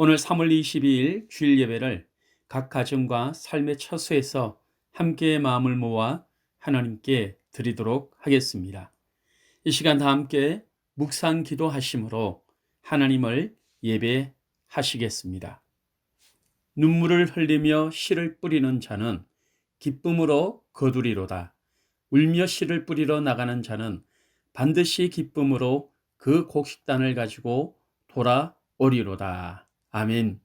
오늘 3월 22일 주일 예배를 각 가정과 삶의 처소에서 함께의 마음을 모아 하나님께 드리도록 하겠습니다. 이 시간 다 함께 묵상 기도하심으로 하나님을 예배하시겠습니다. 눈물을 흘리며 씨를 뿌리는 자는 기쁨으로 거두리로다. 울며 씨를 뿌리러 나가는 자는 반드시 기쁨으로 그 곡식단을 가지고 돌아오리로다. 아멘.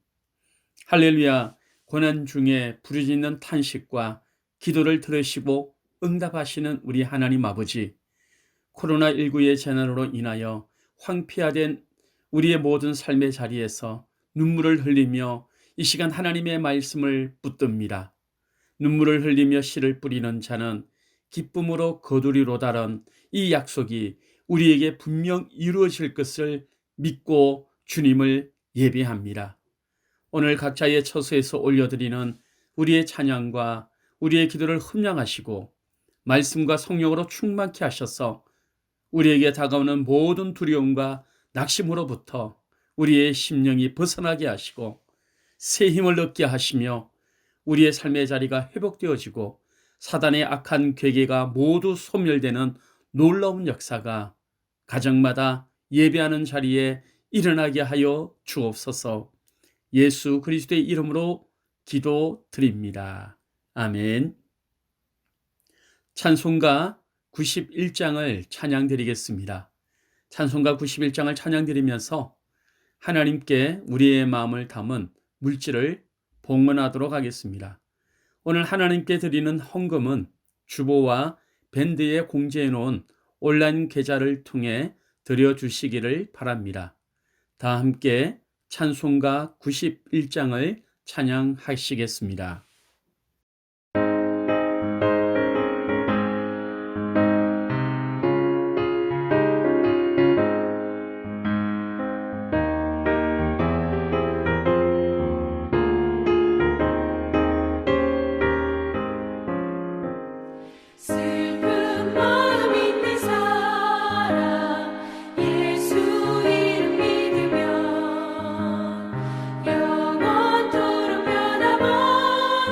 할렐루야. 고난 중에 부르짖는 탄식과 기도를 들으시고 응답하시는 우리 하나님 아버지, 코로나19의 재난으로 인하여 황폐화된 우리의 모든 삶의 자리에서 눈물을 흘리며 이 시간 하나님의 말씀을 붙듭니다. 눈물을 흘리며 씨를 뿌리는 자는 기쁨으로 거두리로다란 이 약속이 우리에게 분명 이루어질 것을 믿고 주님을 예배합니다. 오늘 각자의 처소에서 올려드리는 우리의 찬양과 우리의 기도를 흠양하시고 말씀과 성령으로 충만케 하셔서 우리에게 다가오는 모든 두려움과 낙심으로부터 우리의 심령이 벗어나게 하시고 새 힘을 얻게 하시며 우리의 삶의 자리가 회복되어지고 사단의 악한 괴계가 모두 소멸되는 놀라운 역사가 가정마다 예배하는 자리에 일어나게 하여 주옵소서. 예수 그리스도의 이름으로 기도드립니다. 아멘. 찬송가 91장을 찬양드리겠습니다. 찬송가 91장을 찬양드리면서 하나님께 우리의 마음을 담은 물질을 봉헌하도록 하겠습니다. 오늘 하나님께 드리는 헌금은 주보와 밴드에 공지해 놓은 온라인 계좌를 통해 드려주시기를 바랍니다. 다 함께 찬송가 91장을 찬양하시겠습니다. 영원토록 변함없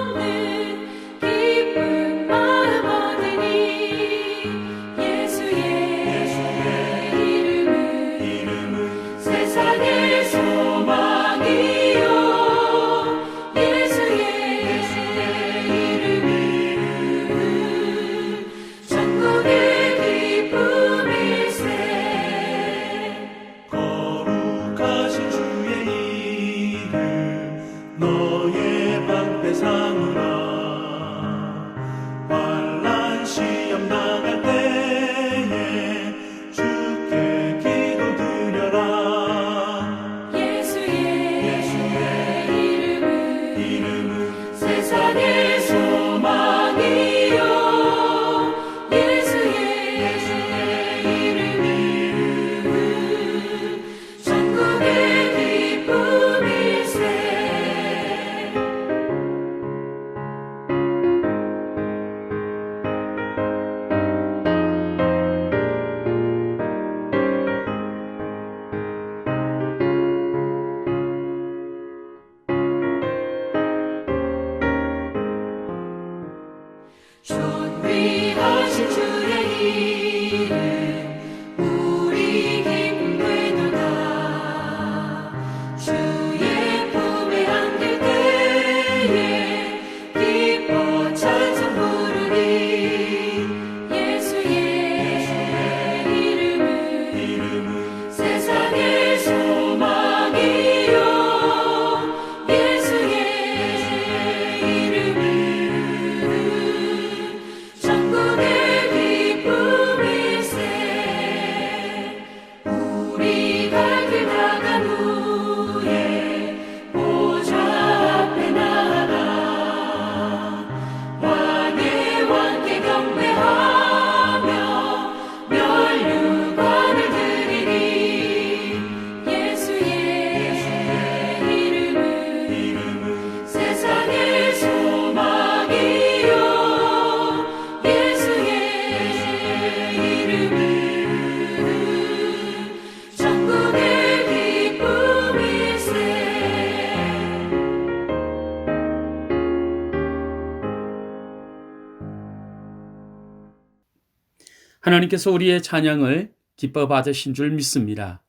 하나님께서 우리의 찬양을 기뻐 받으신 줄 믿습니다.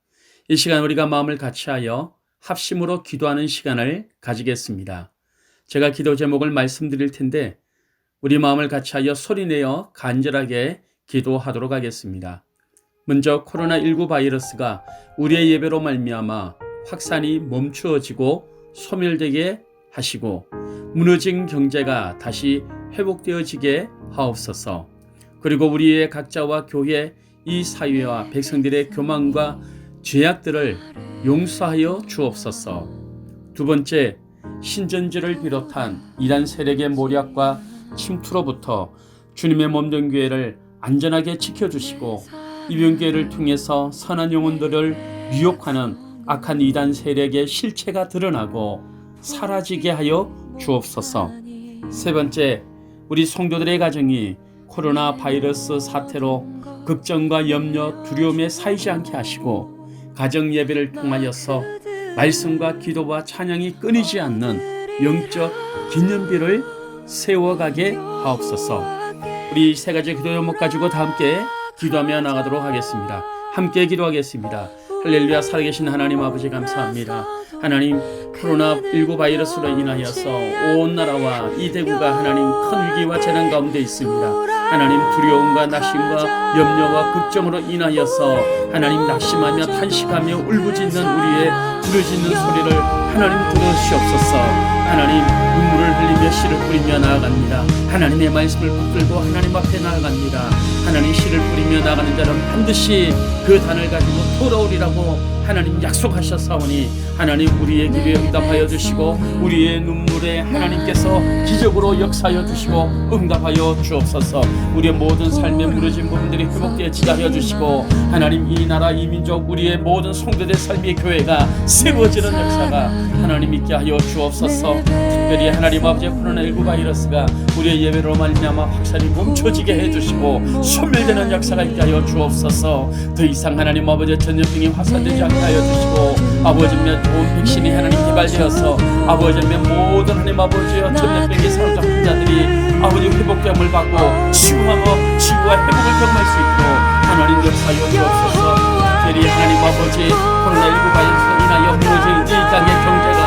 이 시간 우리가 마음을 같이하여 합심으로 기도하는 시간을 가지겠습니다. 제가 기도 제목을 말씀드릴 텐데 우리 마음을 같이하여 소리내어 간절하게 기도하도록 하겠습니다. 먼저 코로나19 바이러스가 우리의 예배로 말미암아 확산이 멈추어지고 소멸되게 하시고 무너진 경제가 다시 회복되어지게 하옵소서. 그리고 우리의 각자와 교회, 이 사회와 백성들의 교만과 죄악들을 용서하여 주옵소서. 두 번째, 신전지를 비롯한 이단 세력의 모략과 침투로부터 주님의 몸된 교회를 안전하게 지켜주시고 이변교회를 통해서 선한 영혼들을 유혹하는 악한 이단 세력의 실체가 드러나고 사라지게 하여 주옵소서. 세 번째, 우리 성도들의 가정이 코로나 바이러스 사태로 걱정과 염려, 두려움에 사이지 않게 하시고 가정 예배를 통하여서 말씀과 기도와 찬양이 끊이지 않는 영적 기념비를 세워가게 하옵소서. 우리 세 가지 기도 제목 가지고 다 함께 기도하며 나가도록 하겠습니다. 함께 기도하겠습니다. 할렐루야. 살아계신 하나님 아버지 감사합니다. 하나님, 코로나19 바이러스로 인하여서 온 나라와 이 대구가 하나님 큰 위기와 재난 가운데 있습니다. 하나님, 두려움과 낙심과 염려와 걱정으로 인하여서 하나님 낙심하며 탄식하며 울부짖는 우리의 부르짖는 소리를 하나님 들으시옵소서. 하나님, 눈물을 흘리며 씨를 뿌리며 나아갑니다. 하나님의 말씀을 붙들고 하나님 앞에 나아갑니다. 하나님, 씨를 뿌리며 나가는 자는 반드시 그 단을 가지고 돌아오리라고 하나님 약속하셨사오니 하나님, 우리의 기도에 응답하여 주시고 우리의 눈물에 하나님께서 기적으로 역사하여 주시고 응답하여 주옵소서. 우리의 모든 삶의 무너진 부분들이 회복되어지게 하여 주시고 하나님, 이 나라 이 민족 우리의 모든 성도들의 삶의 교회가 세워지는 역사가 하나님 있게 하여 주옵소서. 특별히 하나님 아버지, 코로나19 바이러스가 우리의 예배로 말미암아 확산이 멈춰지게 해주시고 소멸되는 역사가 있게 하여 주옵소서. 더 이상 하나님 아버지 전염병이 확산되지 않게 하여 주시고 아버지면 좋은 백신이 하나님 개발되어서 아버지면 모든 하나님 아버지여 전염병에 사로잡힌 자들이 아버지 회복됨을 받고 치유와 회복을 경험할 수 있도록 하나님 역사하여 주옵소서. 특별히 하나님 아버지, 코로나19 바이러스로 인하여 무너진 이 땅의 경제가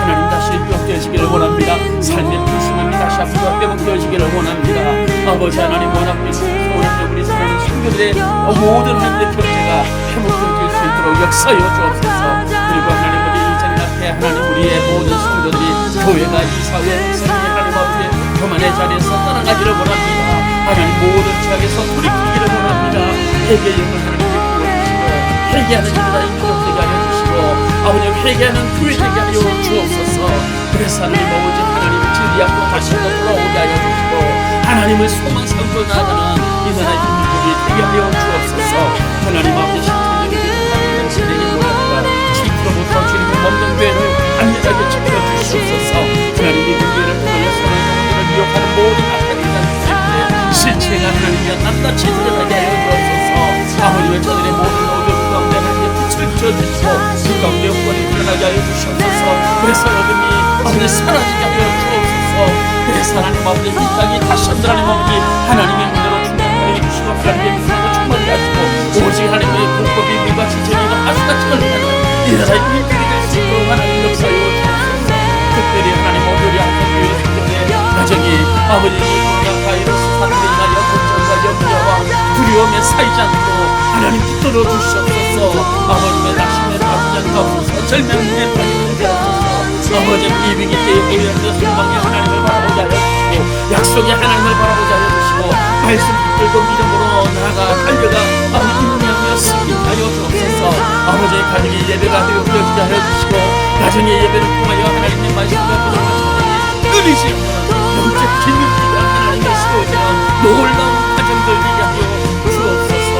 하나님 다시 회복되어지기를 원합니다. 삶의 불순함이 다시 앞으로 회복되어지기를 원합니다. 아버지 하나님, 원하고 있는 우리 사랑하는 성도들의 모든 하나님의 경제가 회복되어질 수 있도록 역사하여 주옵소서. 그리고 하나님 아버지, 이 자리 앞에 하나님 우리의 모든 성도들이 교회가 이 사회 백성이 하나님 아버지 교만의 자리에서 떠나가기를 원합니다. 하나님, 모든 죄악에서 돌이키기를 원합니다. 회개의 영을 하나님께 부어주시고 회개하는 일이다 인도록 되게 하여 주시고 아버지, 회개하는 교회 되게 하여 주옵소서. 그래서 하나님 아버지, 하나님의 진리 앞으로 다시 돌아오게 하여 주시고 하나님을 소망 삼고 나아가는 이 나라의 민족이 되게 하여 주옵소서. 하나님 아버지, 신천적인 세력의 모략과 침투로부터 주님의 몸된 교회를 안전하게 지켜주시옵소서. 하나님의 교회를 통하여 서로의 영혼들을 미혹하는 모든 악한 인간들의 실체가 하나님이여 낱낱이 드러나게 하여 주옵소서. 아버지의 저들의 모든 어둠 가운데 하나님의 빛을 비춰주시고 그 가운데 영광이 드러나게 하여 주시옵소서. 그래서 어둠이 아버지 사라지게 하여 주옵소서. 그래서 하나님 아버지, 이 땅이 다시 한번 하나님 아버지 하나님의 문으로 충만하여 주시고 하나님의 문으로 충만하게 하시고 오직 하나님의 불법이 물과 지체리가 아수같이 걸리는 이 나라의 일들이 될 수 있도록 하나님 역사하여 주옵소서. 특별히 하나님 오늘이 함께 교회 성도의 가정이 아버지 코로나 바이러스 사태로 인하여 걱정과 염려와 두려움에 사이지 않도록 하나님 붙들어 주시옵소서. 아버지의 낙심에 빠지지 않게 하옵소서. 절망에 빠지지 않게 하옵소서. 아버지, 이 위기 때에 우리의 소망의 하나님을 바라보게 하여 주시고 약속의 하나님을 바라보게 하여 주시고 말씀 붙들고 믿음으로 나아가 달려가 아버지 인내하며 승리하여 주옵소서. 아버지의 가정의 예배가 되어지게 하여 주시고 가정의 예배를 통하여 하나님의 말씀과 기도와 찬양이 끊이지 않는 영적 기능기가 하나님의 세워지는 놀라운 가정들 되게 하여 주옵소서.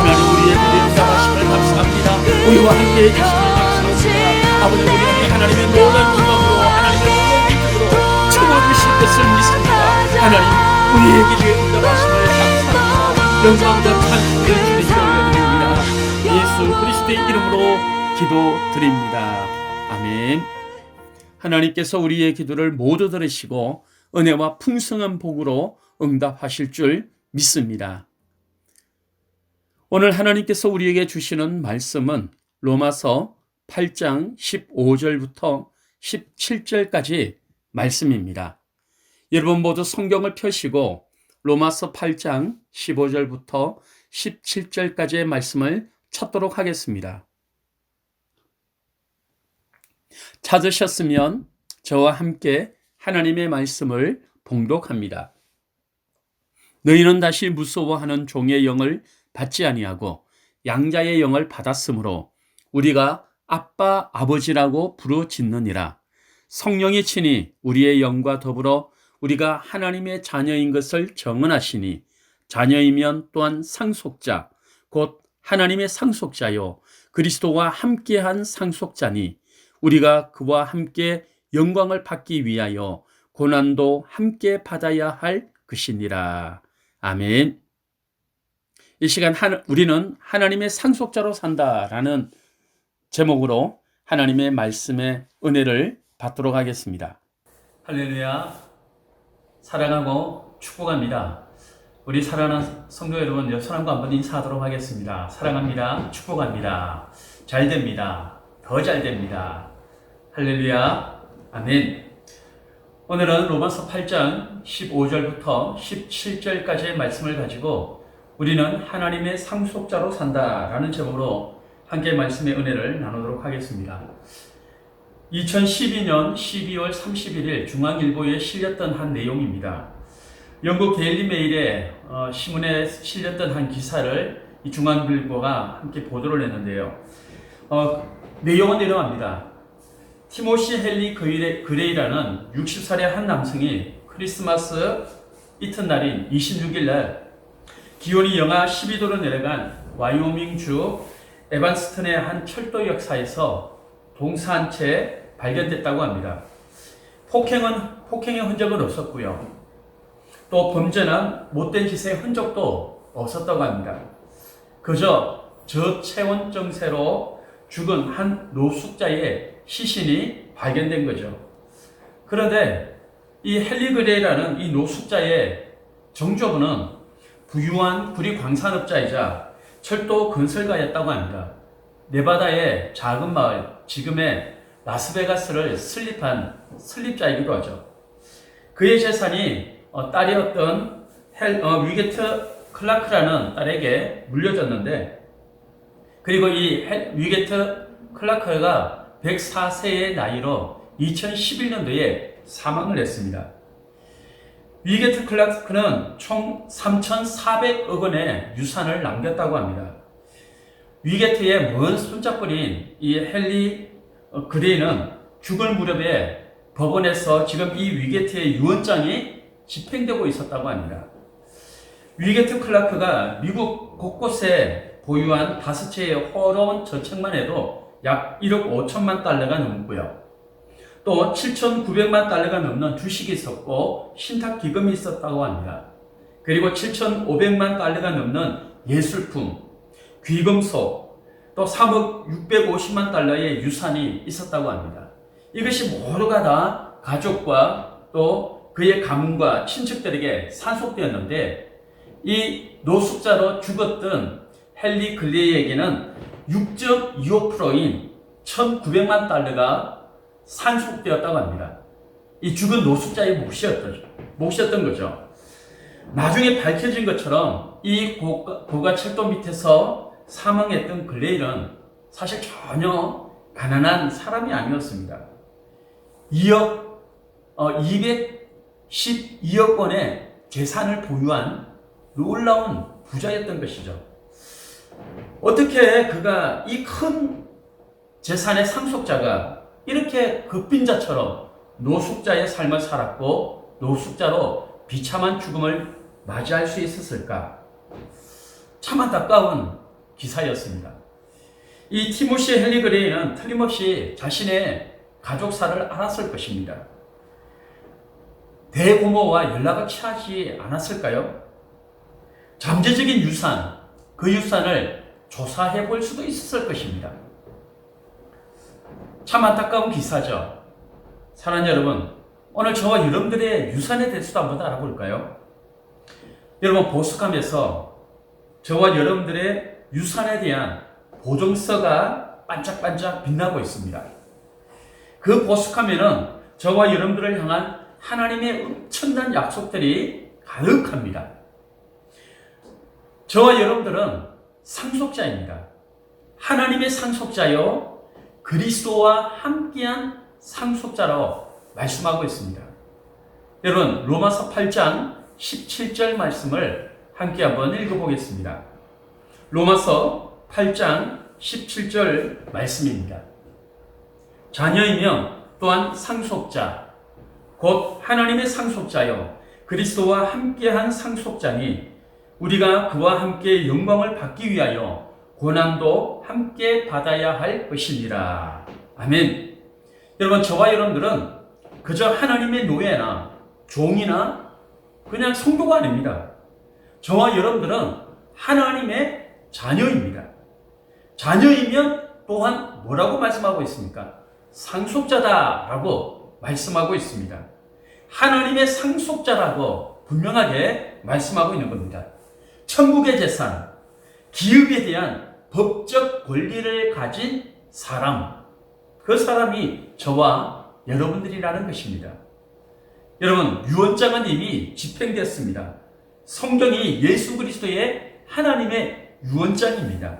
하나님, 우리의 기도를 인정하심을 감사합니다. 우리와 함께 해주시면 감사합니다. 아버지, 우리에게 하나님의 놀라운 영광으로 하나님의 놀라운 기적으로 채워주실 것을 믿습니다. 하나님, 우리의 기도에 응답하심을 감사합니다. 영광과 찬송을 주님께 올려드립니다. 예수 그리스도의 이름으로 기도드립니다. 아멘. 하나님께서 우리의 기도를 모두 들으시고 은혜와 풍성한 복으로 응답하실 줄 믿습니다. 오늘 하나님께서 우리에게 주시는 말씀은 로마서 8장 15절부터 17절까지 말씀입니다. 여러분 모두 성경을 펴시고 로마서 8장 15절부터 17절까지의 말씀을 찾도록 하겠습니다. 찾으셨으면 저와 함께 하나님의 말씀을 봉독합니다. 너희는 다시 무서워하는 종의 영을 받지 아니하고 양자의 영을 받았으므로 우리가 아빠 아버지라고 부르짖느니라. 성령이 친히 우리의 영과 더불어 우리가 하나님의 자녀인 것을 정언하시니 자녀이면 또한 상속자 곧 하나님의 상속자요 그리스도와 함께한 상속자니 우리가 그와 함께 영광을 받기 위하여 고난도 함께 받아야 할 것이니라. 아멘. 이 시간 우리는 하나님의 상속자로 산다라는 제목으로 하나님의 말씀의 은혜를 받도록 하겠습니다. 할렐루야. 사랑하고 축복합니다. 우리 사랑하는 성도 여러분, 손한번 한번 인사하도록 하겠습니다. 사랑합니다. 축복합니다. 잘 됩니다. 더 잘 됩니다. 할렐루야. 아멘. 오늘은 로마서 8장 15절부터 17절까지의 말씀을 가지고 우리는 하나님의 상속자로 산다라는 제목으로 함께 말씀의 은혜를 나누도록 하겠습니다. 2012년 12월 31일 중앙일보에 실렸던 한 내용입니다. 영국 데일리 메일의 신문에 실렸던 한 기사를 이 중앙일보가 함께 보도를 했는데요. 내용은 이러합니다. 티모시 헨리 그레이라는 60살의 한 남성이 크리스마스 이튿날인 26일 날 기온이 영하 12도로 내려간 와이오밍주 에반스턴의 한 철도 역사에서 동사한 채 발견됐다고 합니다. 폭행의 흔적은 없었고요. 또 범죄나 못된 짓의 흔적도 없었다고 합니다. 그저 저체온 증세로 죽은 한 노숙자의 시신이 발견된 거죠. 그런데 이 헨리 그레이라는 이 노숙자의 정조부는 부유한 구리 광산업자이자 철도 건설가였다고 합니다. 네바다의 작은 마을, 지금의 라스베가스를 설립한 설립자이기도 하죠. 그의 재산이 딸이었던 위게트 클라크라는 딸에게 물려졌는데, 그리고 이 위게트 클라크가 104세의 나이로 2011년도에 사망을 했습니다. 위게트 클라크는 총 3,400억 원의 유산을 남겼다고 합니다. 위게트의 먼 손잡부인 이 헨리 그레이는 죽을 무렵에 법원에서 지금 이 위게트의 유언장이 집행되고 있었다고 합니다. 위게트 클라크가 미국 곳곳에 보유한 5채의 호러운 저택만 해도 약 1억 5천만 달러가 넘고요. 또 7,900만 달러가 넘는 주식이 있었고 신탁 기금이 있었다고 합니다. 그리고 7,500만 달러가 넘는 예술품, 귀금속, 또 3억 650만 달러의 유산이 있었다고 합니다. 이것이 모두가 다 가족과 또 그의 가문과 친척들에게 상속되었는데, 이 노숙자로 죽었던 헨리 글레이에게는 6.25%인 1,900만 달러가 상속되었다고 합니다. 이 죽은 노숙자의 몫이었던 거죠. 나중에 밝혀진 것처럼 이 고가 철도 밑에서 사망했던 글레이는 사실 전혀 가난한 사람이 아니었습니다. 212억 원의 재산을 보유한 놀라운 부자였던 것이죠. 어떻게 그가 이 큰 재산의 상속자가 이렇게 급빈자처럼 노숙자의 삶을 살았고 노숙자로 비참한 죽음을 맞이할 수 있었을까? 참 안타까운 기사였습니다. 이 티모시 헨리 그레이는 틀림없이 자신의 가족사를 알았을 것입니다. 대부모와 연락을 취하지 않았을까요? 잠재적인 유산, 그 유산을 조사해 볼 수도 있었을 것입니다. 참 안타까운 기사죠. 사랑하는 여러분, 오늘 저와 여러분들의 유산에 대해서도 한번 알아볼까요? 여러분, 보석함에서 저와 여러분들의 유산에 대한 보증서가 반짝반짝 빛나고 있습니다. 그 보석함에는 저와 여러분들을 향한 하나님의 엄청난 약속들이 가득합니다. 저와 여러분들은 상속자입니다. 하나님의 상속자요, 그리스도와 함께한 상속자로 말씀하고 있습니다. 여러분, 로마서 8장 17절 말씀을 함께 한번 읽어보겠습니다. 로마서 8장 17절 말씀입니다. 자녀이면 또한 상속자, 곧 하나님의 상속자요 그리스도와 함께한 상속자니 우리가 그와 함께 영광을 받기 위하여 고난도 함께 받아야 할 것이니라. 아멘. 여러분, 저와 여러분들은 그저 하나님의 노예나 종이나 그냥 성도가 아닙니다. 저와 여러분들은 하나님의 자녀입니다. 자녀이면 또한 뭐라고 말씀하고 있습니까? 상속자다라고 말씀하고 있습니다. 하나님의 상속자라고 분명하게 말씀하고 있는 겁니다. 천국의 재산, 기업에 대한 법적 권리를 가진 사람, 그 사람이 저와 여러분들이라는 것입니다. 여러분, 유언장은 이미 집행되었습니다. 성경이 예수 그리스도의 하나님의 유언장입니다.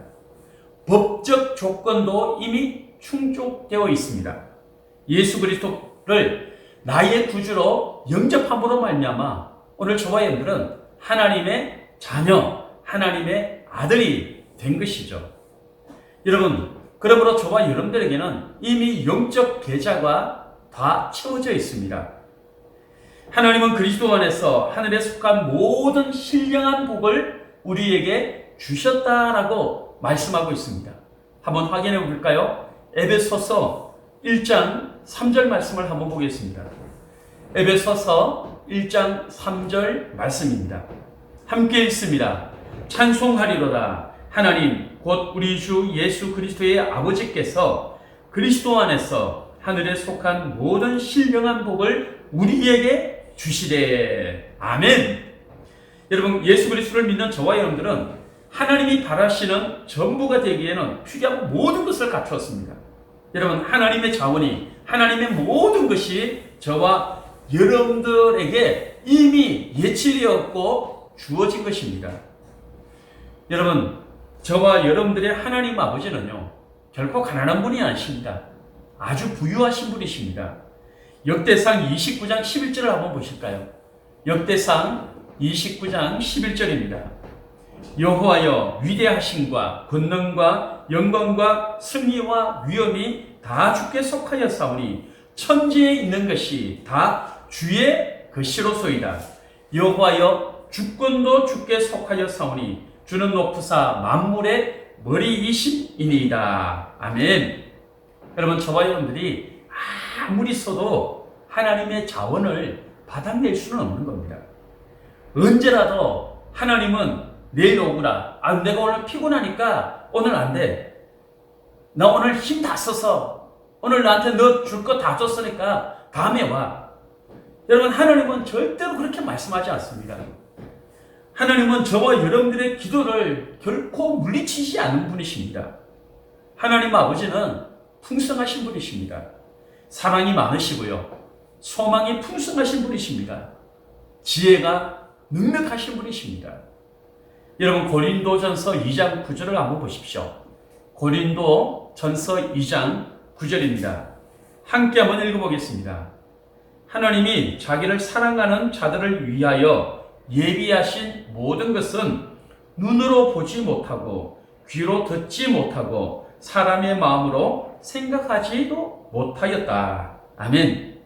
법적 조건도 이미 충족되어 있습니다. 예수 그리스도를 나의 구주로 영접함으로 말미암아 오늘 저와 여러분들은 하나님의 자녀, 하나님의 아들이 된 것이죠. 여러분, 그러므로 저와 여러분들에게는 이미 영적 계좌가 다 채워져 있습니다. 하나님은 그리스도 안에서 하늘에 속한 모든 신령한 복을 우리에게 주셨다라고 말씀하고 있습니다. 한번 확인해 볼까요? 에베소서 1장 3절 말씀을 한번 보겠습니다. 에베소서 1장 3절 말씀입니다. 함께 읽습니다. 찬송하리로다. 하나님 곧 우리 주 예수 그리스도의 아버지께서 그리스도 안에서 하늘에 속한 모든 신령한 복을 우리에게 주시되. 아멘. 여러분, 예수 그리스도를 믿는 저와 여러분들은 하나님이 바라시는 전부가 되기에는 필요한 모든 것을 갖추었습니다. 여러분, 하나님의 자원이, 하나님의 모든 것이 저와 여러분들에게 이미 예치되었고 주어진 것입니다. 여러분, 저와 여러분들의 하나님 아버지는요, 결코 가난한 분이 아니십니다. 아주 부유하신 분이십니다. 역대상 29장 11절을 한번 보실까요? 역대상 29장 11절입니다. 여호와여, 위대하심과 권능과 영광과 승리와 위엄이 다 주께 속하였사오니 천지에 있는 것이 다 주의 것이로소이다. 여호와여, 주권도 주께 속하였사오니 주는 높으사 만물의 머리이심이니이다. 아멘. 여러분, 저와 여러분들이 아무리 써도 하나님의 자원을 받아낼 수는 없는 겁니다. 언제라도 하나님은 내일 오구나. 내가 오늘 피곤하니까 오늘 안 돼. 나 오늘 힘 다 써서 오늘 나한테 너 줄 거 다 줬으니까 다음에 와. 여러분, 하나님은 절대로 그렇게 말씀하지 않습니다. 하나님은 저와 여러분들의 기도를 결코 물리치지 않는 분이십니다. 하나님 아버지는 풍성하신 분이십니다. 사랑이 많으시고요, 소망이 풍성하신 분이십니다. 지혜가 능력하신 분이십니다. 여러분, 고린도전서 2장 9절을 한번 보십시오. 고린도전서 2장 9절입니다. 함께 한번 읽어보겠습니다. 하나님이 자기를 사랑하는 자들을 위하여 예비하신 모든 것은 눈으로 보지 못하고 귀로 듣지 못하고 사람의 마음으로 생각하지도 못하였다. 아멘.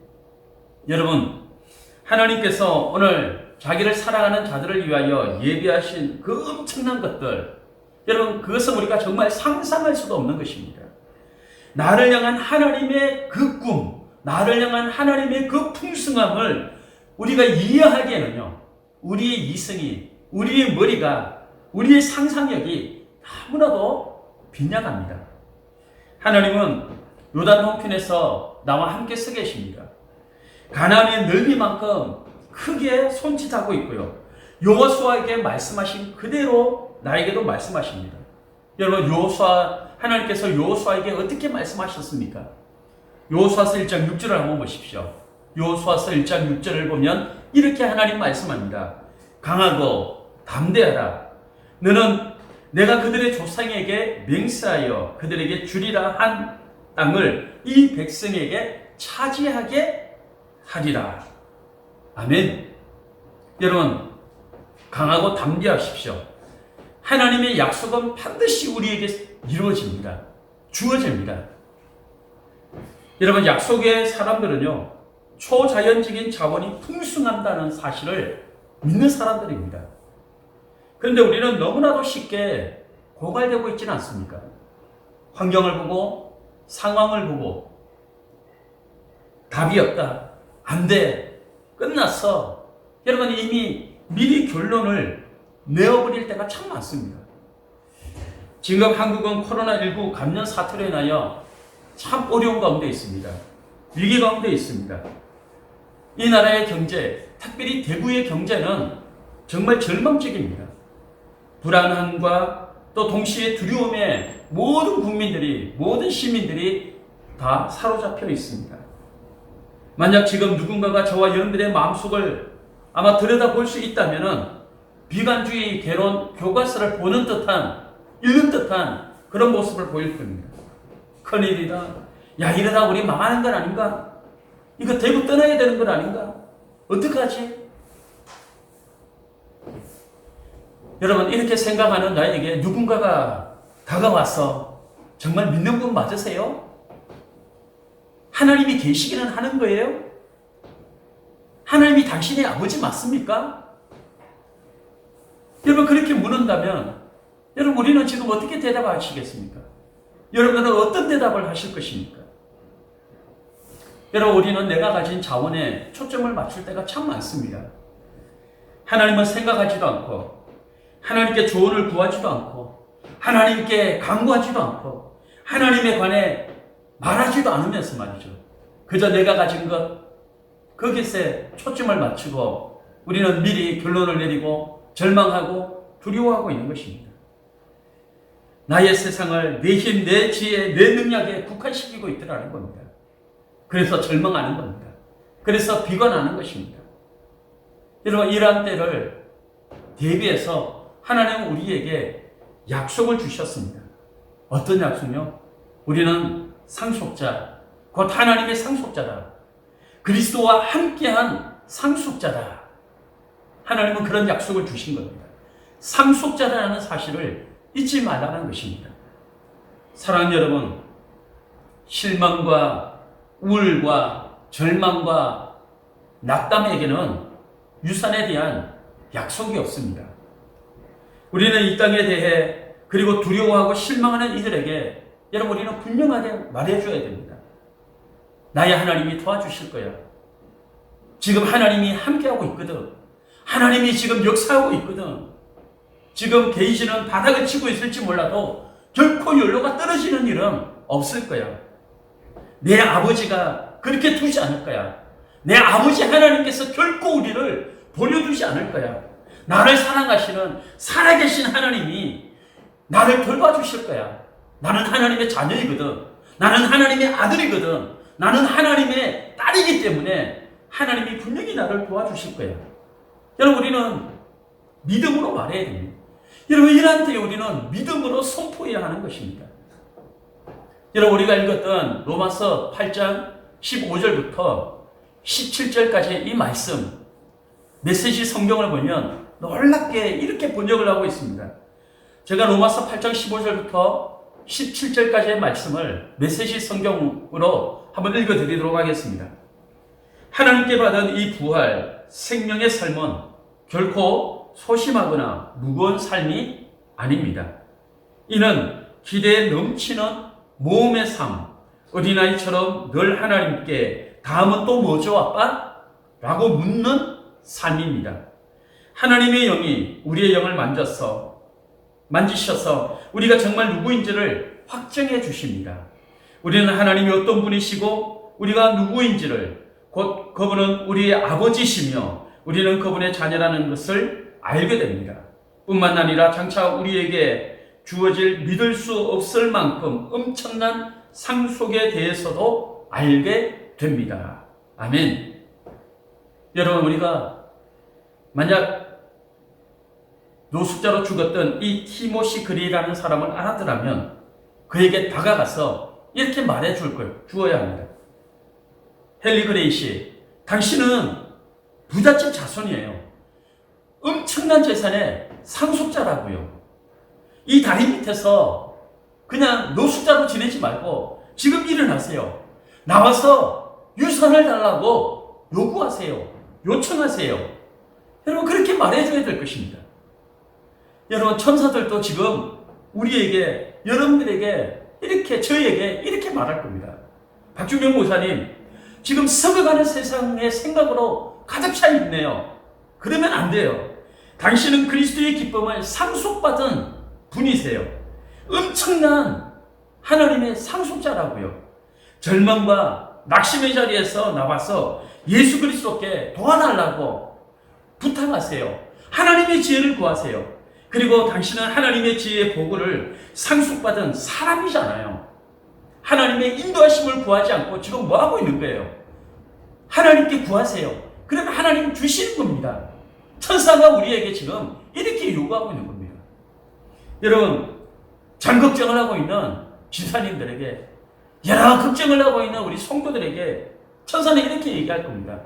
여러분, 하나님께서 오늘 자기를 사랑하는 자들을 위하여 예비하신 그 엄청난 것들, 여러분, 그것은 우리가 정말 상상할 수도 없는 것입니다. 나를 향한 하나님의 그 꿈, 나를 향한 하나님의 그 풍성함을 우리가 이해하기에는요, 우리의 이성이, 우리의 머리가, 우리의 상상력이 너무나도 빈약합니다. 하나님은 요단 홍편에서 나와 함께 서 계십니다. 가나안의 넓이만큼 크게 손짓하고 있고요, 여호수아에게 말씀하신 그대로 나에게도 말씀하십니다. 여러분, 하나님께서 여호수아에게 어떻게 말씀하셨습니까? 여호수아서 1장 6절을 한번 보십시오. 여호수아서 1장 6절을 보면 이렇게 하나님 말씀합니다. 강하고 담대하라. 너는 내가 그들의 조상에게 맹세하여 그들에게 주리라 한 땅을 이 백성에게 차지하게 하리라. 아멘. 여러분, 강하고 담대하십시오. 하나님의 약속은 반드시 우리에게 이루어집니다. 주어집니다. 여러분, 약속의 사람들은요, 초자연적인 자원이 풍성한다는 사실을 믿는 사람들입니다. 그런데 우리는 너무나도 쉽게 고갈되고 있지는 않습니까? 환경을 보고, 상황을 보고, 답이 없다, 안 돼, 끝났어. 여러분, 이미 미리 결론을 내어버릴 때가 참 많습니다. 지금 한국은 코로나19 감염 사태로 인하여 참 어려운 가운데 있습니다. 위기 가운데 있습니다. 이 나라의 경제, 특별히 대구의 경제는 정말 절망적입니다. 불안함과 또 동시에 두려움에 모든 국민들이, 모든 시민들이 다 사로잡혀 있습니다. 만약 지금 누군가가 저와 여러분들의 마음속을 아마 들여다볼 수 있다면 비관주의, 개론, 교과서를 보는 듯한, 읽는 듯한 그런 모습을 보일 겁니다. 큰일이다. 야, 이러다 우리 망하는 건 아닌가? 이거 대구 떠나야 되는 건 아닌가? 어떡하지? 여러분, 이렇게 생각하는 나에게 누군가가 다가와서 정말 믿는 분 맞으세요? 하나님이 계시기는 하는 거예요? 하나님이 당신의 아버지 맞습니까? 여러분, 그렇게 묻는다면 여러분, 우리는 지금 어떻게 대답하시겠습니까? 여러분은 어떤 대답을 하실 것입니까? 여러분, 우리는 내가 가진 자원에 초점을 맞출 때가 참 많습니다. 하나님은 생각하지도 않고, 하나님께 조언을 구하지도 않고, 하나님께 간구하지도 않고, 하나님에 관해 말하지도 않으면서 말이죠. 그저 내가 가진 것, 거기에 초점을 맞추고 우리는 미리 결론을 내리고 절망하고 두려워하고 있는 것입니다. 나의 세상을 내 힘, 내 지혜, 내 능력에 국한시키고 있더라는 겁니다. 그래서 절망하는 겁니다. 그래서 비관하는 것입니다. 여러분, 이러한 때를 대비해서 하나님은 우리에게 약속을 주셨습니다. 어떤 약속이요? 우리는 상속자, 곧 하나님의 상속자다. 그리스도와 함께한 상속자다. 하나님은 그런 약속을 주신 겁니다. 상속자라는 사실을 잊지 말라는 것입니다. 사랑하는 여러분, 실망과 우울과 절망과 낙담에게는 유산에 대한 약속이 없습니다. 우리는 이 땅에 대해 그리고 두려워하고 실망하는 이들에게 여러분, 우리는 분명하게 말해줘야 됩니다. 나의 하나님이 도와주실 거야. 지금 하나님이 함께하고 있거든. 하나님이 지금 역사하고 있거든. 지금 계시는 바닥을 치고 있을지 몰라도 결코 연료가 떨어지는 일은 없을 거야. 내 아버지가 그렇게 두지 않을 거야. 내 아버지 하나님께서 결코 우리를 버려두지 않을 거야. 나를 사랑하시는 살아계신 하나님이 나를 돌봐주실 거야. 나는 하나님의 자녀이거든. 나는 하나님의 아들이거든. 나는 하나님의 딸이기 때문에 하나님이 분명히 나를 도와주실 거야. 여러분, 우리는 믿음으로 말해야 됩니다. 여러분, 이러한 때에 우리는 믿음으로 선포해야 하는 것입니다. 여러분, 우리가 읽었던 로마서 8장 15절부터 17절까지 이 말씀, 메시지 성경을 보면 놀랍게 이렇게 번역을 하고 있습니다. 제가 로마서 8장 15절부터 17절까지의 말씀을 메시지 성경으로 한번 읽어드리도록 하겠습니다. 하나님께 받은 이 부활, 생명의 삶은 결코 소심하거나 무거운 삶이 아닙니다. 이는 기대에 넘치는 모험의 삶, 어린아이처럼 늘 하나님께 다음은 또 뭐죠, 아빠? 라고 묻는 삶입니다. 하나님의 영이 우리의 영을 만지셔서 우리가 정말 누구인지를 확정해 주십니다. 우리는 하나님이 어떤 분이시고 우리가 누구인지를, 곧 그분은 우리의 아버지시며 우리는 그분의 자녀라는 것을 알게 됩니다. 뿐만 아니라 장차 우리에게 주어질 믿을 수 없을 만큼 엄청난 상속에 대해서도 알게 됩니다. 아멘. 여러분, 우리가 만약 노숙자로 죽었던 이 티모시 그리라는 사람을 알았더라면 그에게 다가가서 이렇게 말해줄 거예요. 주어야 합니다. 헨리 그레이 씨, 당신은 부잣집 자손이에요. 엄청난 재산의 상속자라고요. 이 다리 밑에서 그냥 노숙자로 지내지 말고 지금 일어나세요. 나와서 유산을 달라고 요구하세요. 요청하세요. 여러분, 그렇게 말해줘야 될 것입니다. 여러분, 천사들도 지금 우리에게, 여러분들에게 이렇게, 저희에게 이렇게 말할 겁니다. 박준영 목사님, 지금 썩어가는 세상의 생각으로 가득 차 있네요. 그러면 안 돼요. 당신은 그리스도의 기쁨을 상속받은 분이세요. 엄청난 하나님의 상속자라고요. 절망과 낙심의 자리에서 나와서 예수 그리스도께 도와달라고 부탁하세요. 하나님의 지혜를 구하세요. 그리고 당신은 하나님의 지혜의 보고를 상속받은 사람이잖아요. 하나님의 인도하심을 구하지 않고 지금 뭐 하고 있는 거예요? 하나님께 구하세요. 그러면 하나님 주시는 겁니다. 천사가 우리에게 지금 이렇게 요구하고 있는 겁니다. 여러분, 장 걱정을 하고 있는 집사님들에게, 여러 걱정을 하고 있는 우리 성도들에게 천사는 이렇게 얘기할 겁니다.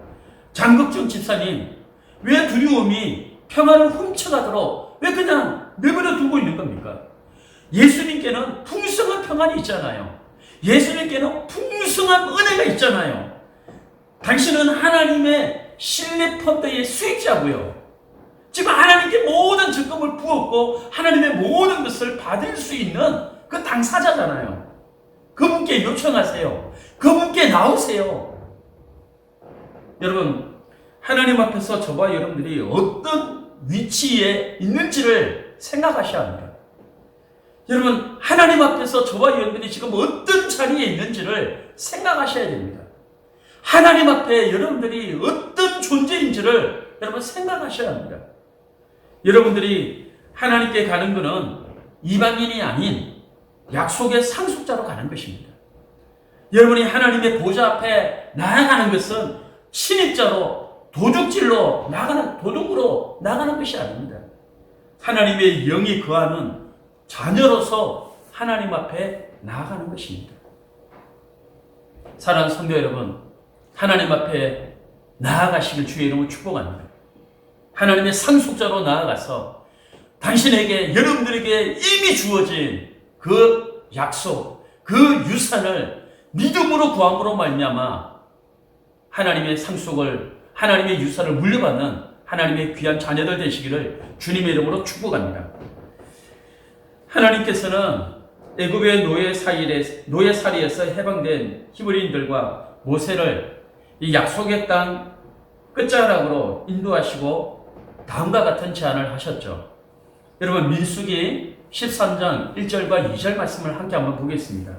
장 걱정 집사님, 왜 두려움이 평안을 훔쳐가도록 왜 그냥 내버려 두고 있는 겁니까? 예수님께는 풍성한 평안이 있잖아요. 예수님께는 풍성한 은혜가 있잖아요. 당신은 하나님의 신뢰 펀드의 수익자고요. 지금 하나님께 모든 적금을 부었고 하나님의 모든 것을 받을 수 있는 그 당사자잖아요. 그분께 요청하세요. 그분께 나오세요. 여러분, 하나님 앞에서 저와 여러분들이 어떤 위치에 있는지를 생각하셔야 합니다. 여러분, 하나님 앞에서 저와 여러분들이 지금 어떤 자리에 있는지를 생각하셔야 됩니다. 하나님 앞에 여러분들이 어떤 존재인지를 여러분 생각하셔야 합니다. 여러분들이 하나님께 가는 것은 이방인이 아닌 약속의 상속자로 가는 것입니다. 여러분이 하나님의 보좌 앞에 나아가는 것은 신입자로 도둑질로 나가는, 도둑으로 나가는 것이 아닙니다. 하나님의 영이 거하는 자녀로서 하나님 앞에 나아가는 것입니다. 사랑하는 성도 여러분, 하나님 앞에 나아가시길 주의 이름으로 축복합니다. 하나님의 상속자로 나아가서 당신에게, 여러분들에게 이미 주어진 그 약속, 그 유산을 믿음으로 구함으로 말미암아 하나님의 상속을, 하나님의 유산을 물려받는 하나님의 귀한 자녀들 되시기를 주님의 이름으로 축복합니다. 하나님께서는 애굽의 노예살이에서 해방된 히브리인들과 모세를 이 약속의 땅 끝자락으로 인도하시고 다음과 같은 제안을 하셨죠. 여러분, 민수기 13장 1절과 2절 말씀을 함께 한번 보겠습니다.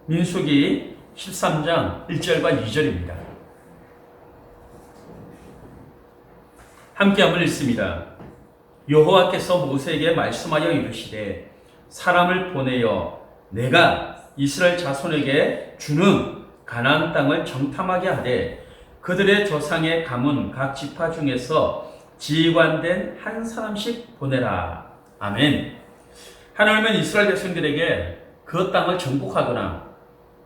민수기 13장 1절과 2절입니다. 함께 한번 읽습니다. 여호와께서 모세에게 말씀하여 이르시되 사람을 보내어 내가 이스라엘 자손에게 주는 가나안 땅을 정탐하게 하되 그들의 조상의 가문 각 지파 중에서 지휘관된 한 사람씩 보내라. 아멘. 하나님은 이스라엘 백성들에게 그 땅을 정복하거나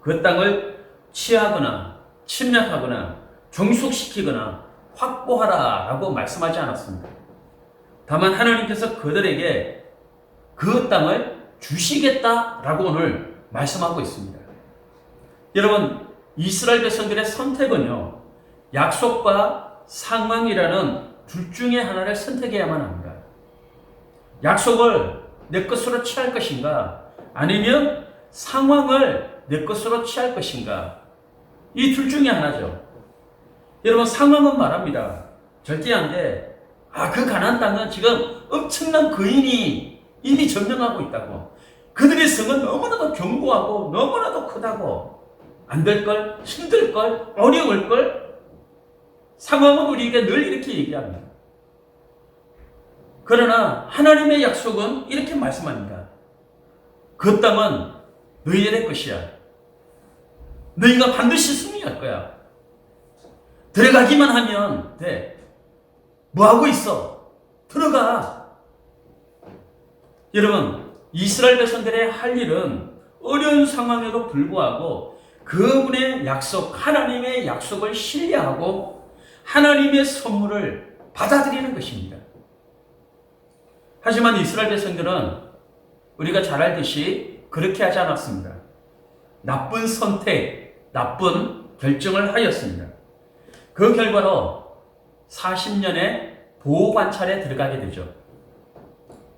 그 땅을 취하거나 침략하거나 종속시키거나 확보하라 라고 말씀하지 않았습니다. 다만 하나님께서 그들에게 그 땅을 주시겠다라고 오늘 말씀하고 있습니다. 여러분, 이스라엘 백성들의 선택은요, 약속과 상황이라는 둘 중에 하나를 선택해야만 합니다. 약속을 내 것으로 취할 것인가, 아니면 상황을 내 것으로 취할 것인가, 이 둘 중에 하나죠. 여러분, 상황은 말합니다. 절대 안 돼. 그 가나안 땅은 지금 엄청난 거인이 이미 점령하고 있다고. 그들의 성은 너무나도 견고하고 너무나도 크다고. 안 될걸, 힘들걸, 어려울걸. 상황은 우리에게 늘 이렇게 얘기합니다. 그러나 하나님의 약속은 이렇게 말씀합니다. 그 땅은 너희들의 것이야. 너희가 반드시 승리할 거야. 들어가기만 하면 돼. 뭐 하고 있어? 들어가. 여러분, 이스라엘 백성들의 할 일은 어려운 상황에도 불구하고 그분의 약속, 하나님의 약속을 신뢰하고 하나님의 선물을 받아들이는 것입니다. 하지만 이스라엘 백성들은 우리가 잘 알듯이 그렇게 하지 않았습니다. 나쁜 선택, 나쁜 결정을 하였습니다. 그 결과로 40년의 보호 관찰에 들어가게 되죠.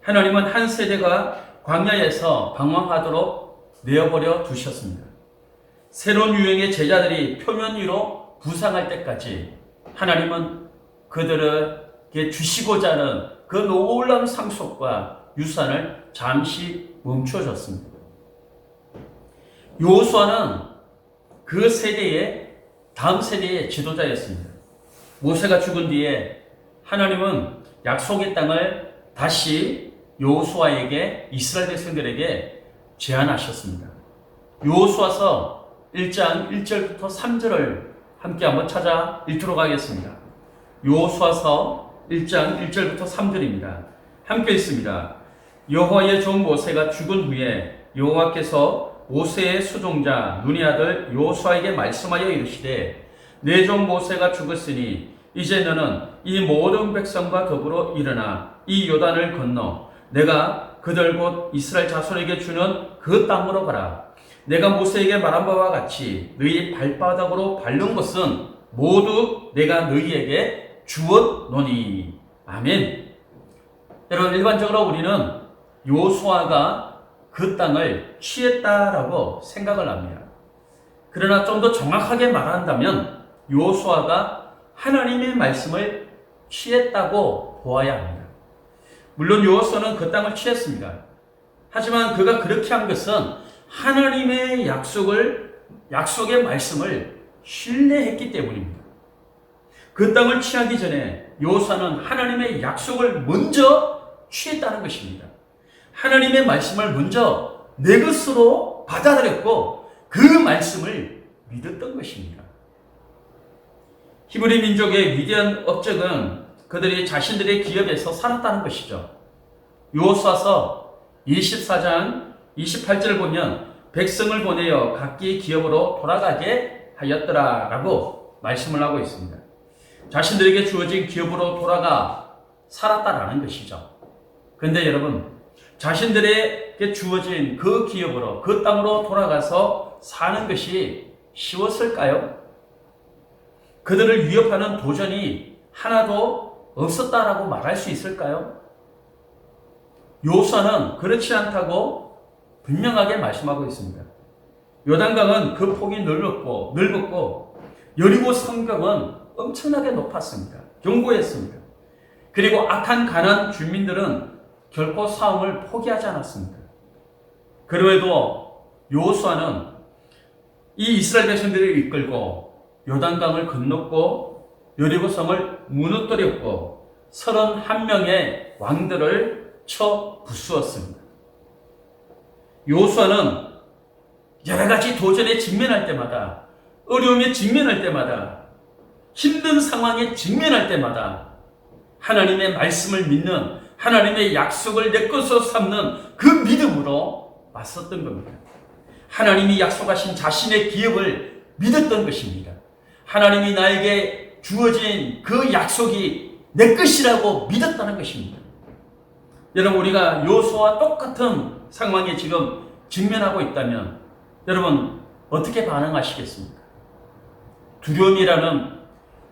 하나님은 한 세대가 광야에서 방황하도록 내어버려 두셨습니다. 새로운 유행의 제자들이 표면 위로 부상할 때까지 하나님은 그들에게 주시고자 하는 그 놀라운 상속과 유산을 잠시 멈춰줬습니다. 여호수아는 그 세대의 다음 세대의 지도자였습니다. 모세가 죽은 뒤에 하나님은 약속의 땅을 다시 여호수아에게, 이스라엘 백성들에게 제안하셨습니다. 여호수아서 1장 1절부터 3절을 함께 한번 찾아 읽도록 하겠습니다. 여호수아서 1장 1절부터 3절입니다. 함께 읽습니다. 여호와의 종 모세가 죽은 후에 여호와께서 모세의 수종자 눈의 아들 여호수아에게 말씀하여 이르시되 내 종 모세가 죽었으니 이제 너는 이 모든 백성과 더불어 일어나 이 요단을 건너 내가 그들 곧 이스라엘 자손에게 주는 그 땅으로 가라. 내가 모세에게 말한 바와 같이 너희 발바닥으로 밟는 것은 모두 내가 너희에게 주었노니. 아멘. 여러분, 일반적으로 우리는 여호수아가 그 땅을 취했다라고 생각을 합니다. 그러나 좀 더 정확하게 말한다면 여호수아가 하나님의 말씀을 취했다고 보아야 합니다. 물론 여호수아는 그 땅을 취했습니다. 하지만 그가 그렇게 한 것은 하나님의 약속의 말씀을 신뢰했기 때문입니다. 그 땅을 취하기 전에 여호수아는 하나님의 약속을 먼저 취했다는 것입니다. 하나님의 말씀을 먼저 내 것으로 받아들였고 그 말씀을 믿었던 것입니다. 히브리 민족의 위대한 업적은 그들이 자신들의 기업에서 살았다는 것이죠. 여호수아서 24장 28절을 보면 백성을 보내어 각기 기업으로 돌아가게 하였더라라고 말씀을 하고 있습니다. 자신들에게 주어진 기업으로 돌아가 살았다라는 것이죠. 그런데 여러분, 자신들에게 주어진 그 기업으로, 그 땅으로 돌아가서 사는 것이 쉬웠을까요? 그들을 위협하는 도전이 하나도 없었다라고 말할 수 있을까요? 여호수아는 그렇지 않다고 분명하게 말씀하고 있습니다. 요단강은 그 폭이 넓었고 여리고 성벽은 엄청나게 높았습니다. 견고했습니다. 그리고 악한 가나안 주민들은 결코 싸움을 포기하지 않았습니다. 그럼에도 여호수아는 이 이스라엘 백성들을 이끌고 요단강을 건넜고 여리고성을 무너뜨렸고 31명의 왕들을 쳐 부수었습니다. 여호수아는 여러 가지 도전에 직면할 때마다, 어려움에 직면할 때마다, 힘든 상황에 직면할 때마다 하나님의 말씀을 믿는, 하나님의 약속을 내 것으로 삼는 그 믿음으로 맞섰던 겁니다. 하나님이 약속하신 자신의 기업을 믿었던 것입니다. 하나님이 나에게 주어진 그 약속이 내 것이라고 믿었다는 것입니다. 여러분, 우리가 여호수아와 똑같은 상황에 지금 직면하고 있다면 여러분 어떻게 반응하시겠습니까? 두려움이라는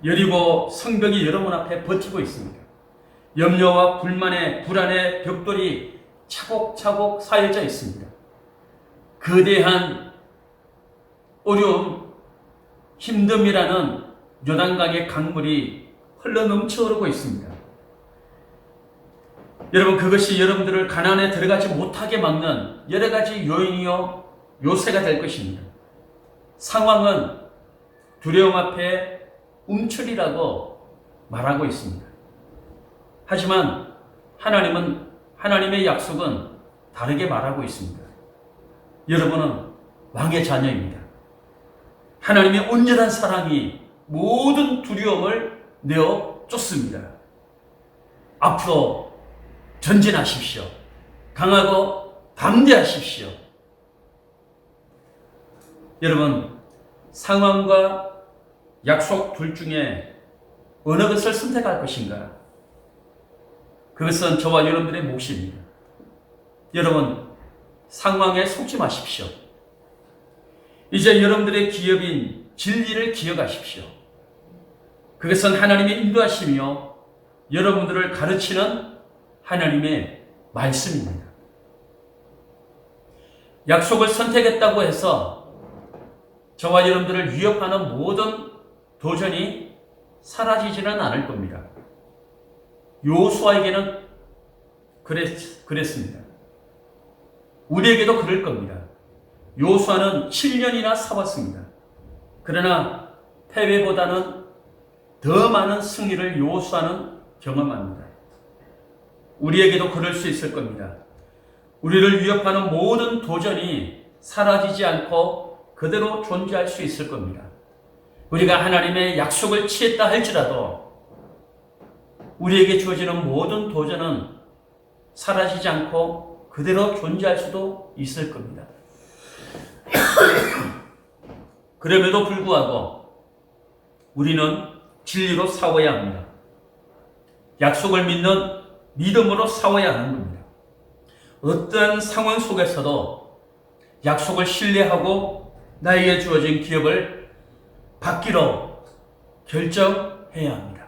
여리고 성벽이 여러분 앞에 버티고 있습니다. 염려와 불안의 벽돌이 차곡차곡 쌓여져 있습니다. 거대한 어려움, 힘듦이라는 요단강의 강물이 흘러넘쳐 오르고 있습니다. 여러분, 그것이 여러분들을 가나안에 들어가지 못하게 막는 여러 가지 요인이요 요새가 될 것입니다. 상황은 두려움 앞에 움츠리라고 말하고 있습니다. 하지만 하나님의 약속은 다르게 말하고 있습니다. 여러분은 왕의 자녀입니다. 하나님의 온전한 사랑이 모든 두려움을 내어 쫓습니다. 앞으로 전진하십시오. 강하고 담대하십시오. 여러분, 상황과 약속 둘 중에 어느 것을 선택할 것인가? 그것은 저와 여러분들의 몫입니다. 여러분, 상황에 속지 마십시오. 이제 여러분들의 기업인 진리를 기억하십시오. 그것은 하나님의 인도하심이요, 여러분들을 가르치는 하나님의 말씀입니다. 약속을 선택했다고 해서 저와 여러분들을 위협하는 모든 도전이 사라지지는 않을 겁니다. 여호수아에게는 그랬습니다. 우리에게도 그럴 겁니다. 여호수아는 7년이나 싸웠습니다. 그러나 패배보다는 더 많은 승리를 여호수아는 경험합니다. 우리에게도 그럴 수 있을 겁니다. 우리를 위협하는 모든 도전이 사라지지 않고 그대로 존재할 수 있을 겁니다. 우리가 하나님의 약속을 취했다 할지라도 우리에게 주어지는 모든 도전은 사라지지 않고 그대로 존재할 수도 있을 겁니다. 그럼에도 불구하고 우리는 진리로 싸워야 합니다. 약속을 믿는 믿음으로 싸워야 하는 겁니다. 어떤 상황 속에서도 약속을 신뢰하고 나에게 주어진 기업을 받기로 결정해야 합니다.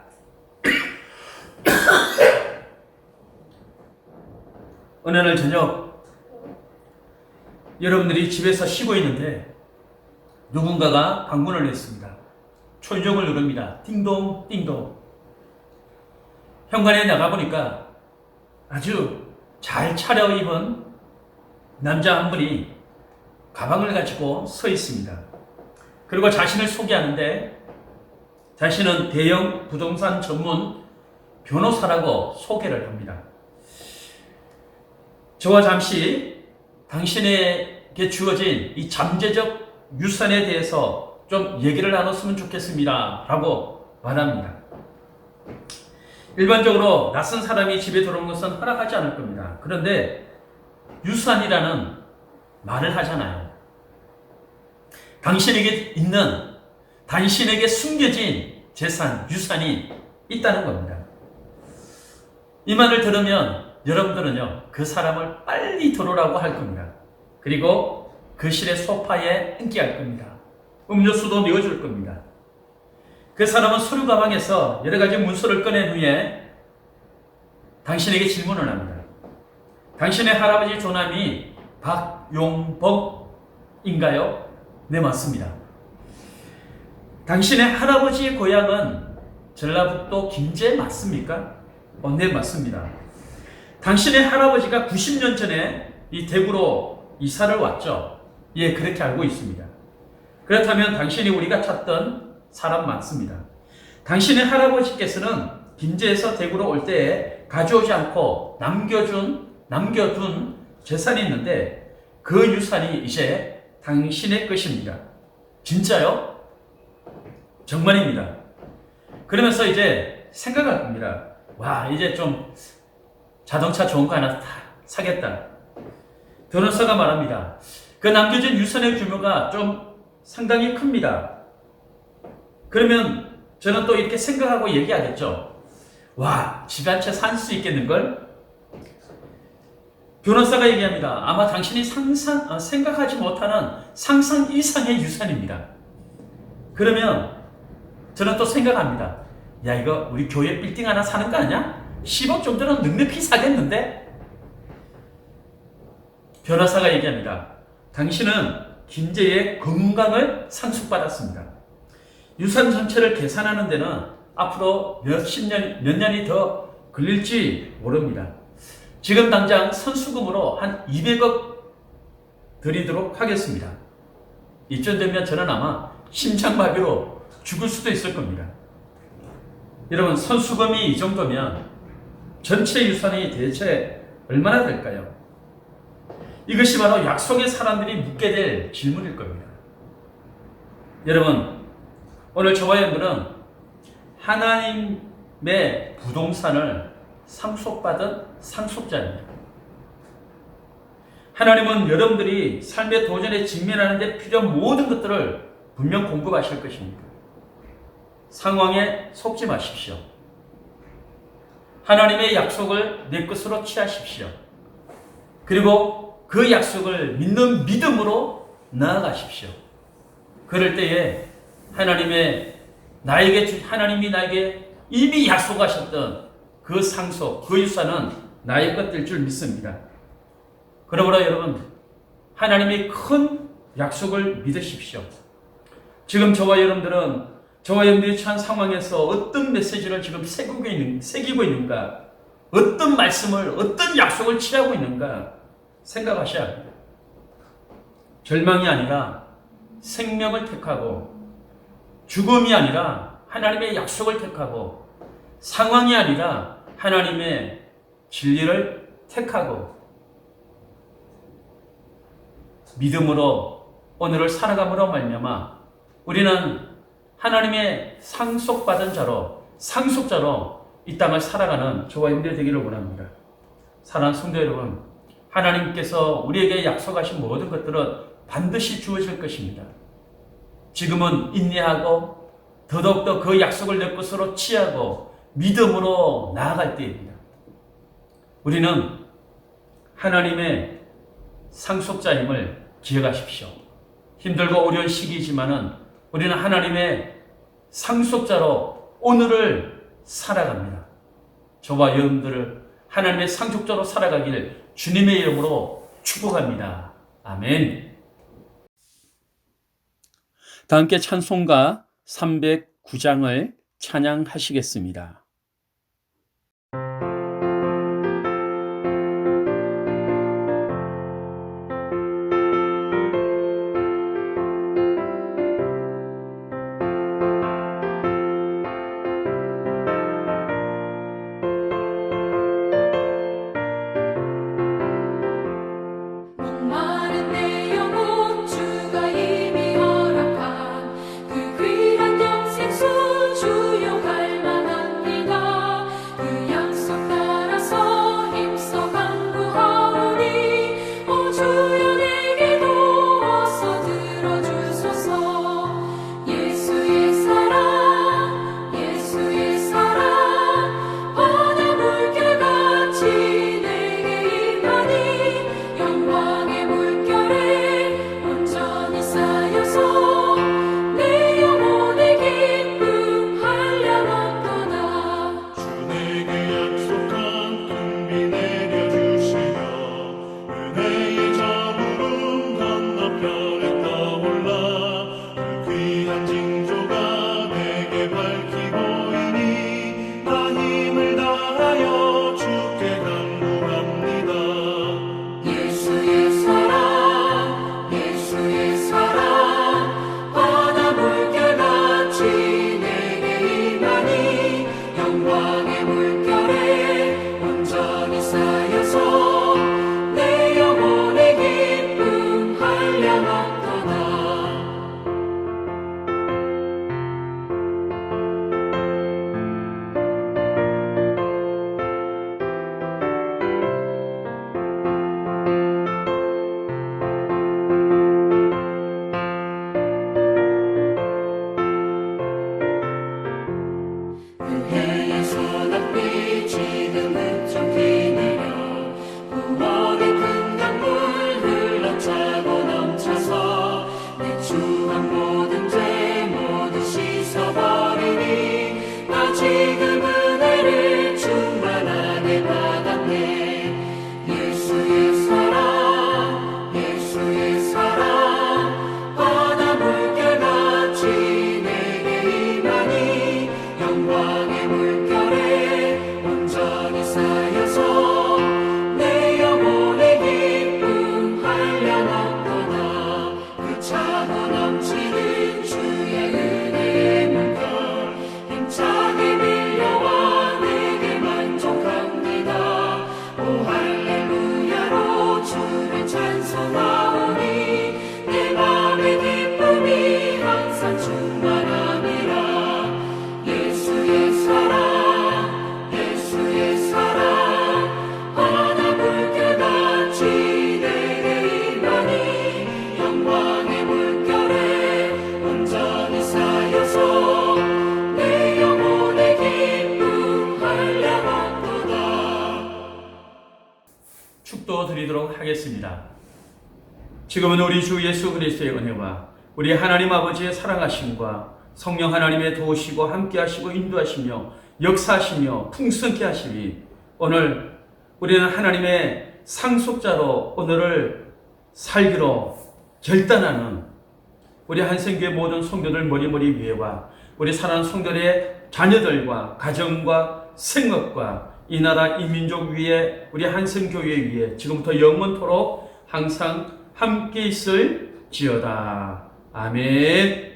어느 날 저녁 여러분들이 집에서 쉬고 있는데 누군가가 방문을 했습니다. 초인종을 누릅니다. 띵동 띵동. 현관에 나가보니까 아주 잘 차려입은 남자 한 분이 가방을 가지고 서 있습니다. 그리고 자신을 소개하는데 자신은 대형 부동산 전문 변호사라고 소개를 합니다. 저와 잠시 당신에게 주어진 이 잠재적 유산에 대해서 좀 얘기를 나눴으면 좋겠습니다 라고 말합니다. 일반적으로 낯선 사람이 집에 들어온 것은 허락하지 않을 겁니다. 그런데 유산이라는 말을 하잖아요. 당신에게 숨겨진 재산, 유산이 있다는 겁니다. 이 말을 들으면 여러분들은요, 그 사람을 빨리 들어오라고 할 겁니다. 그리고 거실의 소파에 함께할 겁니다. 음료수도 내어줄 겁니다. 그 사람은 서류 가방에서 여러 가지 문서를 꺼낸 후에 당신에게 질문을 합니다. 당신의 할아버지 조남이 박용복인가요? 네, 맞습니다. 당신의 할아버지의 고향은 전라북도 김제 맞습니까? 네, 맞습니다. 당신의 할아버지가 90년 전에 이 대구로 이사를 왔죠? 예, 그렇게 알고 있습니다. 그렇다면 당신이 우리가 찾던 사람 맞습니다. 당신의 할아버지께서는 김제에서 대구로 올 때에 가져오지 않고 남겨둔 재산이 있는데 그 유산이 이제 당신의 것입니다. 진짜요? 정말입니다. 그러면서 이제 생각할 겁니다. 와, 이제 좀 자동차 좋은 거 하나 사겠다. 변호사가 말합니다. 그 남겨진 유산의 규모가 좀 상당히 큽니다. 그러면 저는 또 이렇게 생각하고 얘기하겠죠. 와, 집 한 채 살 수 있겠는걸? 변호사가 얘기합니다. 아마 당신이 생각하지 못하는 상상 이상의 유산입니다. 그러면 저는 또 생각합니다. 야, 이거 우리 교회 빌딩 하나 사는 거 아니야? 10억 정도는 넉넉히 사겠는데? 변호사가 얘기합니다. 당신은 김제의 건강을 상속받았습니다. 유산 전체를 계산하는 데는 앞으로 몇 년이 더 걸릴지 모릅니다. 지금 당장 선수금으로 한 200억 드리도록 하겠습니다. 이쯤 되면 저는 아마 심장마비로 죽을 수도 있을 겁니다. 여러분, 선수금이 이 정도면 전체 유산이 대체 얼마나 될까요? 이것이 바로 약속의 사람들이 묻게 될 질문일 겁니다. 여러분, 오늘 저와 여러분은 하나님의 부동산을 상속받은 상속자입니다. 하나님은 여러분들이 삶의 도전에 직면하는 데 필요한 모든 것들을 분명 공급하실 것입니다. 상황에 속지 마십시오. 하나님의 약속을 내 것으로 취하십시오. 그리고 그 약속을 믿는 믿음으로 나아가십시오. 그럴 때에 하나님이 나에게 이미 약속하셨던 그 상속, 그 유산은 나의 것일 줄 믿습니다. 그러므로 여러분, 하나님의 큰 약속을 믿으십시오. 지금 저와 여러분들이 처한 상황에서 어떤 메시지를 지금 새기고 있는가, 어떤 말씀을, 어떤 약속을 취하고 있는가 생각하셔야 합니다. 절망이 아니라 생명을 택하고, 죽음이 아니라 하나님의 약속을 택하고, 상황이 아니라 하나님의 진리를 택하고, 믿음으로 오늘을 살아감으로 말미암아 우리는 하나님의 상속받은 자로, 상속자로 이 땅을 살아가는 저와 여러분들이 되기를 원합니다. 사랑하는 성도 여러분, 하나님께서 우리에게 약속하신 모든 것들은 반드시 주어질 것입니다. 지금은 인내하고 더더욱더 그 약속을 내 것으로 취하고 믿음으로 나아갈 때입니다. 우리는 하나님의 상속자임을 기억하십시오. 힘들고 어려운 시기이지만은 우리는 하나님의 상속자로 오늘을 살아갑니다. 저와 여러분들을 하나님의 상속자로 살아가길 주님의 이름으로 축복합니다. 아멘. 다 함께 찬송가 309장을 찬양하시겠습니다. 주요 할 만한 길 드리도록 하겠습니다. 지금은 우리 주 예수 그리스도의 은혜와 우리 하나님 아버지의 사랑하심과 성령 하나님의 도우시고 함께하시고 인도하시며 역사하시며 풍성케 하시니 오늘 우리는 하나님의 상속자로 오늘을 살기로 결단하는 우리 한성교회 모든 성도들 머리머리 위에와 우리 사랑하는 성도들의 자녀들과 가정과 생업과 이 나라 이 민족 위에 우리 한성교회 위에 지금부터 영원토록 항상 함께 있을지어다. 아멘.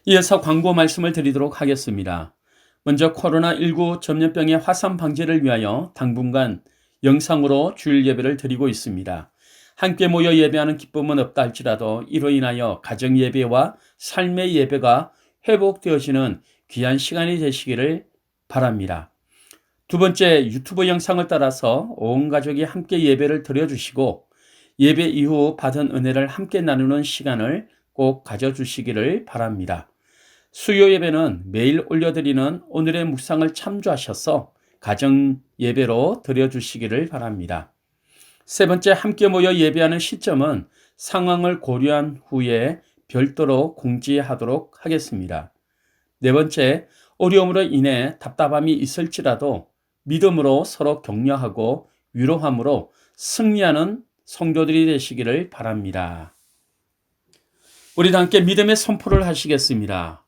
이어서 광고 말씀을 드리도록 하겠습니다. 먼저 코로나19 전염병의 확산 방지를 위하여 당분간 영상으로 주일 예배를 드리고 있습니다. 함께 모여 예배하는 기쁨은 없다 할지라도 이로 인하여 가정 예배와 삶의 예배가 회복되어지는 귀한 시간이 되시기를 바랍니다. 두 번째, 유튜브 영상을 따라서 온 가족이 함께 예배를 드려주시고 예배 이후 받은 은혜를 함께 나누는 시간을 꼭 가져주시기를 바랍니다. 수요 예배는 매일 올려드리는 오늘의 묵상을 참조하셔서 가정 예배로 드려주시기를 바랍니다. 세 번째, 함께 모여 예배하는 시점은 상황을 고려한 후에 별도로 공지하도록 하겠습니다. 네 번째, 어려움으로 인해 답답함이 있을지라도 믿음으로 서로 격려하고 위로함으로 승리하는 성도들이 되시기를 바랍니다. 우리도 함께 믿음의 선포를 하시겠습니다.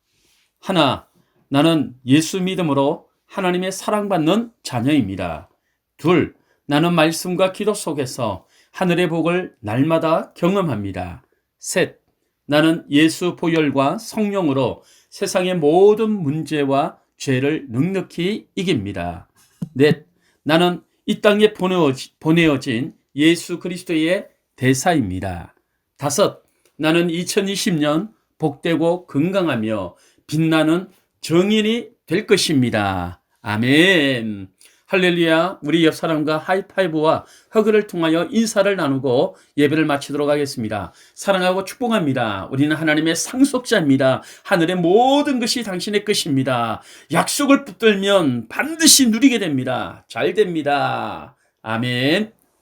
하나, 나는 예수 믿음으로 하나님의 사랑받는 자녀입니다. 둘, 나는 말씀과 기도 속에서 하늘의 복을 날마다 경험합니다. 셋, 나는 예수 보혈과 성령으로 세상의 모든 문제와 죄를 넉넉히 이깁니다. 넷, 나는 이 땅에 보내어진 예수 그리스도의 대사입니다. 다섯, 나는 2020년 복되고 건강하며 빛나는 정인이 될 것입니다. 아멘. 할렐루야. 우리 옆 사람과 하이파이브와 허그를 통하여 인사를 나누고 예배를 마치도록 하겠습니다. 사랑하고 축복합니다. 우리는 하나님의 상속자입니다. 하늘의 모든 것이 당신의 것입니다. 약속을 붙들면 반드시 누리게 됩니다. 잘 됩니다. 아멘.